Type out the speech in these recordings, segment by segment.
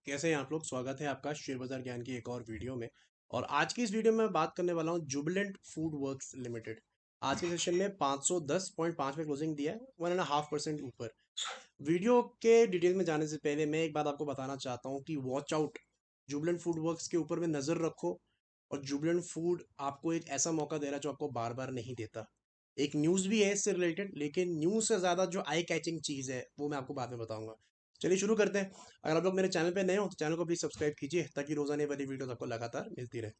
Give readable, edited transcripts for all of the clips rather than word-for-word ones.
कैसे हैं आप लोग। स्वागत है आपका शेयर बाजार ज्ञान की एक और वीडियो में। और आज की इस वीडियो में मैं बात करने वाला हूं जुबिलेंट फूड वर्क्स लिमिटेड। आज के सेशन में 510.5 में क्लोजिंग दिया है, 1.5% ऊपर। वीडियो के डिटेल में जाने से पहले मैं एक बात आपको बताना चाहता हूं कि watch out, Jubilant food works के ऊपर में नज़र रखो। और जुबिलेंट फूड आपको एक ऐसा मौका दे रहा है जो आपको बार बार नहीं देता। एक न्यूज़ भी है इससे रिलेटेड, लेकिन न्यूज़ से ज़्यादा जो आई कैचिंग चीज़ है वो मैं आपको बाद में बताऊंगा। चलिए शुरू करते हैं। अगर आप लोग मेरे चैनल पे नए हो तो चैनल को प्लीज़ सब्सक्राइब कीजिए ताकि रोजाना वाली वीडियोस आपको लगातार मिलती रहे।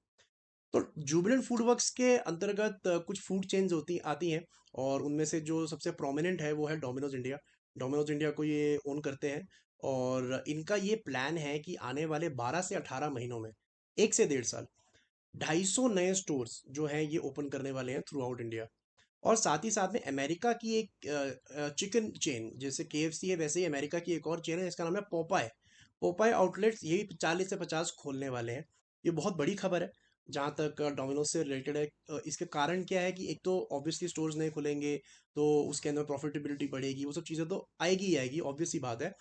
तो जुबिलेंट फूड वर्क्स के अंतर्गत कुछ फूड चेन्स होती आती हैं। और उनमें से जो सबसे प्रोमिनेंट है वो है डोमिनोज इंडिया। डोमिनोज इंडिया को ये ओन करते हैं। और इनका ये प्लान है कि आने वाले 12 से 18 महीनों में, 1 से 1.5 साल, 250 नए स्टोर्स जो हैं ये ओपन करने वाले हैं थ्रू आउट इंडिया। और साथ ही साथ में अमेरिका की एक चिकन चेन, जैसे KFC है वैसे ही अमेरिका की एक और चेन है जिसका नाम है पोपाय। पोपाय आउटलेट्स यही 40 से 50 खोलने वाले हैं। ये बहुत बड़ी खबर है जहाँ तक डोमिनोज से रिलेटेड है। इसके कारण क्या है कि एक तो ऑब्वियसली स्टोर्स नहीं खुलेंगे तो उसके अंदर प्रॉफिटेबिलिटी बढ़ेगी, वो सब चीज़ें तो आएगी ही आएगी, ऑब्वियस सी बात है।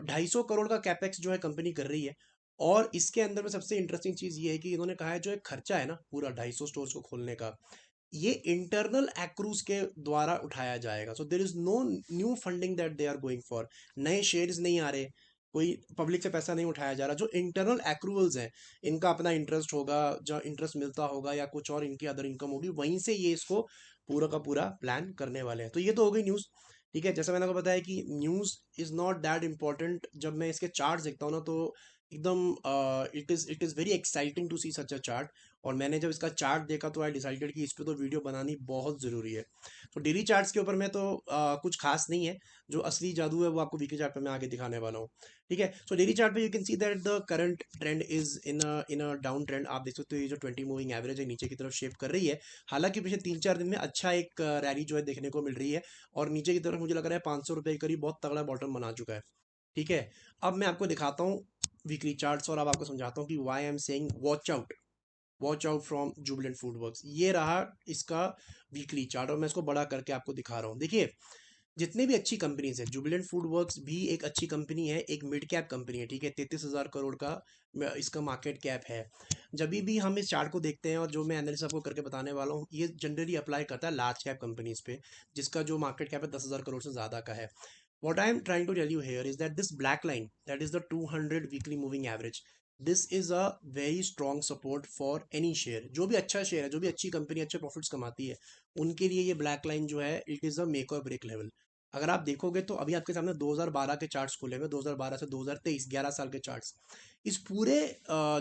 250 करोड़ का कैपेक्स जो है कंपनी कर रही है। और इसके अंदर में सबसे इंटरेस्टिंग चीज़ ये है कि इन्होंने कहा है जो एक खर्चा है ना पूरा 250 स्टोर्स को खोलने का, ये इंटरनल एक्रूज के द्वारा उठाया जाएगा। So there is no new funding that they are going for. नए शेयर्स नहीं आ रहे, कोई पब्लिक से पैसा नहीं उठाया जा रहा। जो इंटरनल एक्रूवल्स हैं, इनका अपना इंटरेस्ट होगा, जो इंटरेस्ट मिलता होगा या कुछ और इनकी अदर इनकम होगी, वहीं से ये इसको पूरा का पूरा प्लान करने वाले हैं। तो ये तो हो गई न्यूज़। ठीक है, जैसा मैंने आपको बताया कि news is not that important. जब मैं इसके चार्ट देखता हूँ ना तो एकदम it is very exciting to see such a chart. और मैंने जब इसका चार्ट देखा तो आई डिसाइडेड कि इस पे तो वीडियो बनानी बहुत ज़रूरी है। तो डेली चार्ट्स के ऊपर में तो कुछ खास नहीं है। जो असली जादू है वो आपको वीकली चार्ट पे मैं आगे दिखाने वाला हूँ। ठीक है, सो डेली चार्ट पे you can see that the current trend is in a down trend. आप देख सकते हो ये जो 20 मूविंग एवरेज है नीचे की तरफ शेप कर रही है। हालांकि पिछले 3-4 दिन में अच्छा एक रैली जो है देखने को मिल रही है। और नीचे की तरफ मुझे लग रहा है 500 रुपये के करीब बहुत तगड़ा बॉटम बना चुका है। ठीक है, अब मैं आपको दिखाता हूँ वीकली चार्ट्स और अब आपको समझाता हूँ कि why I am saying watch out from Jubilant FoodWorks. ये रहा इसका वीकली चार्ट और मैं इसको बड़ा करके आपको दिखा रहा हूँ। देखिए, जितने भी अच्छी कंपनीज है, जुबिलेंट फूड वर्क्स भी एक अच्छी कंपनी है, एक मिड कैप कंपनी है। ठीक है, 33,000 करोड़ का इसका मार्केट कैप है। जब भी हम इस चार्ट को देखते हैं और जो मैं एनालिसिस आपको करके बताने वाला हूँ, ये जनरली अप्लाई करता है लार्ज कैप कंपनीज पे जिसका जो मार्केट कैप है 10,000 करोड़ से ज़्यादा का है। What I am trying to tell you here is that this black line, that is the 200 weekly moving average, this is a very strong support for any share। जो भी अच्छा शेयर है, जो भी अच्छी कंपनी अच्छे प्रॉफिट्स कमाती है, उनके लिए ये ब्लैक लाइन जो है इट इज़ अ मेक और ब्रेक लेवल। अगर आप देखोगे तो अभी आपके सामने 2012 के चार्ट्स खुले हुए, 2012 से 2023, 11 साल के चार्ट्स। इस पूरे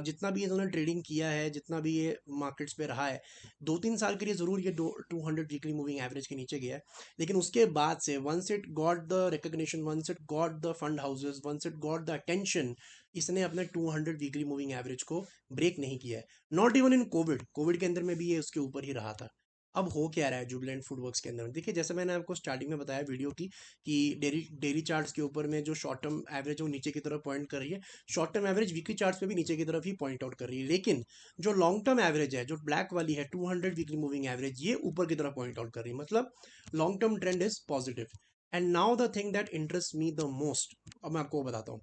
जितना भी इन्होंने ट्रेडिंग किया है, जितना भी ये मार्केट्स पे रहा है, 2-3 साल के लिए ज़रूर ये 200 वीकली मूविंग एवरेज के नीचे गया है। लेकिन उसके बाद से once it got the recognition, once it got the fund houses, once it got the attention, इसने अपने 200 वीकली मूविंग एवरेज को ब्रेक नहीं किया है। नॉट इवन इन कोविड के अंदर में भी ये उसके ऊपर ही रहा था। अब हो क्या रहा है जुबिलेंट फूड वर्क्स के अंदर, देखिए जैसे मैंने आपको स्टार्टिंग में बताया वीडियो की कि डेली डेली चार्ट्स के ऊपर में जो शॉर्ट टर्म एवरेज है वो नीचे की तरफ पॉइंट कर रही है। Short term average weekly charts पे भी नीचे की तरफ ही पॉइंट आउट कर रही है। लेकिन जो लॉन्ग टर्म एवरेज है, जो ब्लैक वाली है 200 वीकली मूविंग एवरेज, ये ऊपर की तरफ पॉइंट आउट कर रही है। मतलब long term trend is positive. And now the thing that interest me the most, अब मैं आपको बताता हूँ।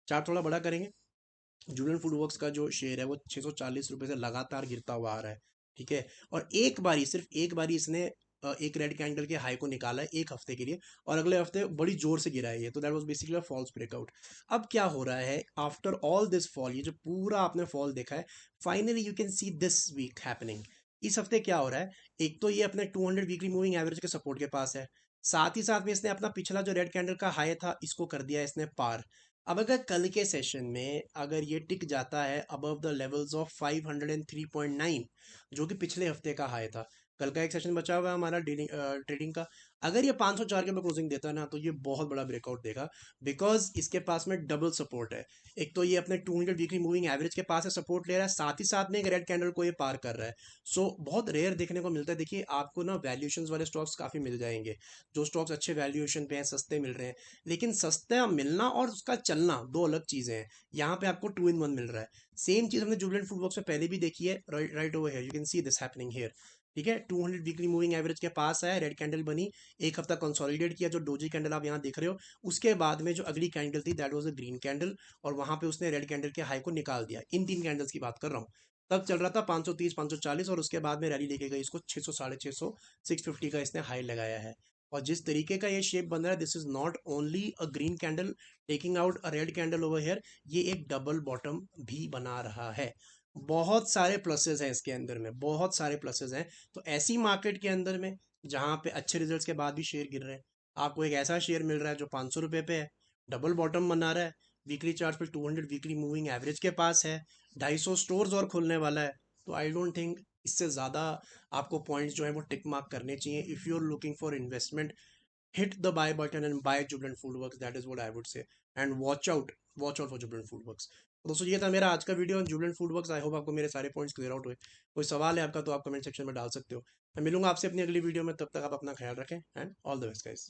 चार्ट थोड़ा बड़ा करेंगे। जुबिलेंट फूड वर्क्स का जो शेयर है वो 640 रुपये से लगातार गिरता हुआ आ रहा है। ठीक है, और एक बारी, सिर्फ एक बारी इसने एक रेड कैंडल के हाई को निकाला है एक हफ्ते के लिए, और अगले हफ्ते बड़ी जोर से गिरा है ये। तो that was basically a false breakout. अब क्या हो रहा है आफ्टर ऑल दिस फॉल, ये जो पूरा आपने फॉल देखा है, finally you can see this week happening. इस हफ्ते क्या हो रहा है, एक तो ये अपने 200 वीकली मूविंग एवरेज के सपोर्ट के पास है। साथ ही साथ में इसने अपना पिछला जो रेड कैंडल का हाई था इसको कर दिया है इसने पार। अब अगर कल के सेशन में अगर ये टिक जाता है अबव द लेवल्स ऑफ 503.9, जो कि पिछले हफ्ते का हाई था, कल का एक सेशन बचा हुआ है हमारा ट्रेडिंग का, अगर ये 504 के ऊपर क्लोजिंग देता है ना तो ये बहुत बड़ा ब्रेकआउट देगा। बिकॉज इसके पास में डबल सपोर्ट है। एक तो ये अपने 200 वीकली मूविंग एवरेज के पास है सपोर्ट ले रहा है, साथ ही साथ में एक रेड कैंडल को ये पार कर रहा है। सो बहुत रेयर देखने को मिलता है। देखिए आपको ना वैल्यूएशंस वाले स्टॉक्स काफ़ी मिल जाएंगे, जो स्टॉक्स अच्छे वैल्यूएशन पे हैं, सस्ते मिल रहे हैं। लेकिन सस्ता मिलना और उसका चलना दो अलग चीज़ें हैं। यहाँ पे आपको 2 in 1 मिल रहा है। सेम चीज़ हमने जुबिलेंट फूड वर्क्स में पहले भी देखी है। Right over here you can see this happening here. ठीक है, 200 वीकली मूविंग एवरेज के पास है, रेड कैंडल बनी, एक हफ्ता कंसोलिडेट किया, जो डोजी कैंडल आप यहाँ देख रहे हो। उसके बाद में जो अगली कैंडल थी that was a green candle, और वहां पे उसने रेड कैंडल के हाई को निकाल दिया। इन 3 कैंडल्स की बात कर रहा हूँ। तब चल रहा था 530 540, और उसके बाद में रैली लेके गई इसको 600 650 650 का इसने हाई लगाया है। और जिस तरीके का ये शेप बन रहा है, this is not only a green candle taking out a red candle over here, ये एक डबल बॉटम भी बना रहा है। बहुत सारे प्लसेस हैं इसके अंदर में, बहुत सारे प्लसेस हैं। तो ऐसी मार्केट के अंदर में जहाँ पे अच्छे रिजल्ट्स के बाद भी शेयर गिर रहे हैं, आपको एक ऐसा शेयर मिल रहा है जो 500 रुपये पे है, डबल बॉटम बना रहा है, वीकली चार्ट पे 200 वीकली मूविंग एवरेज के पास है, 250 स्टोर्स और खुलने वाला है। तो आई डोंट थिंक इससे ज़्यादा आपको पॉइंट्स जो है वो टिक मार्क करने चाहिए if you are looking for investment. hit the buy button and buy Jubilant Foodworks. That is what I would say. And watch out for Jubilant Foodworks. तो दोस्तों ये था मेरा आज का video on Jubilant food works. I hope आपको मेरे सारे पॉइंट्स क्लियर आउट हुए। कोई सवाल है आपका तो आप कमेंट सेक्शन में डाल सकते हो। मैं मिलूंगा आपसे अपनी अगली वीडियो में, तब तक आप अपना ख्याल रखें and all the best guys.